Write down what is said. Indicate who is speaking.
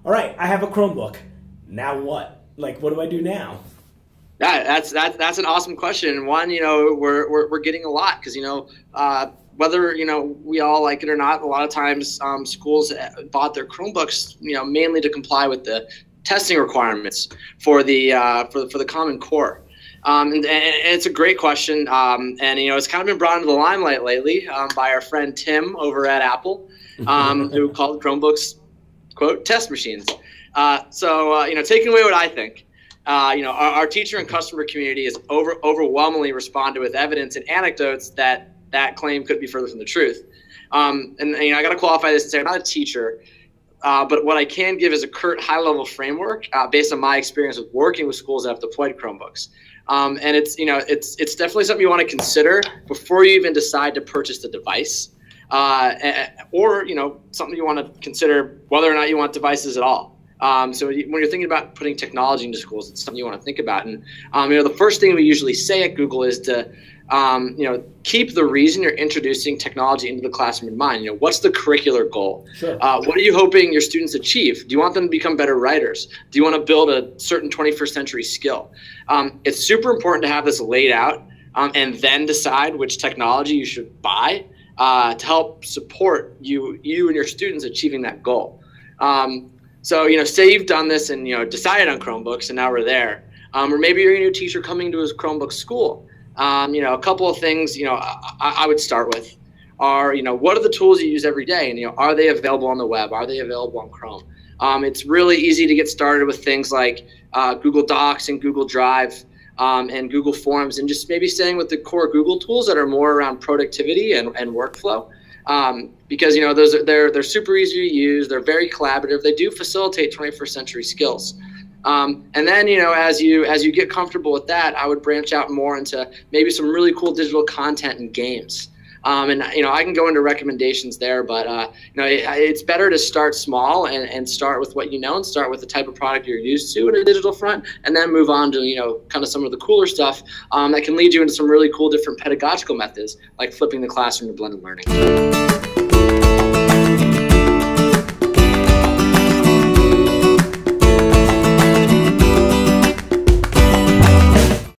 Speaker 1: all right, I have a Chromebook. Now what? Like, what do I do now?
Speaker 2: That's an awesome question. And one, we're getting a lot because, whether, we all like it or not, a lot of times schools bought their Chromebooks, mainly to comply with the testing requirements for the Common Core. And it's a great question. And, it's kind of been brought into the limelight lately by our friend Tim over at Apple, who called Chromebooks, quote, test machines. Taking away what I think, our teacher and customer community is overwhelmingly responded with evidence and anecdotes that claim could be further from the truth. I got to qualify this and say I'm not a teacher, but what I can give is a curt high-level framework based on my experience with working with schools that have deployed Chromebooks. And it's definitely something you want to consider before you even decide to purchase the device, or something you want to consider whether or not you want devices at all. So when you're thinking about putting technology into schools, it's something you want to think about. And the first thing we usually say at Google is to keep the reason you're introducing technology into the classroom in mind. What's the curricular goal?
Speaker 1: Sure.
Speaker 2: What are you hoping your students achieve? Do you want them to become better writers? Do you want to build a certain 21st century skill? It's super important to have this laid out and then decide which technology you should buy to help support you and your students achieving that goal. Say you've done this and decided on Chromebooks and now we're there, or maybe you're a new teacher coming to a Chromebook school. A couple of things I would start with are what are the tools you use every day, and are they available on the web? Are they available on Chrome? It's really easy to get started with things like Google Docs and Google Drive and Google Forms, and just maybe staying with the core Google tools that are more around productivity and workflow. Because they're super easy to use, they're very collaborative, they do facilitate 21st century skills. And then as you get comfortable with that, I would branch out more into maybe some really cool digital content and games. I can go into recommendations there, but it's better to start small and start with what and start with the type of product you're used to in a digital front, and then move on to kind of some of the cooler stuff that can lead you into some really cool different pedagogical methods like flipping the classroom to blended learning.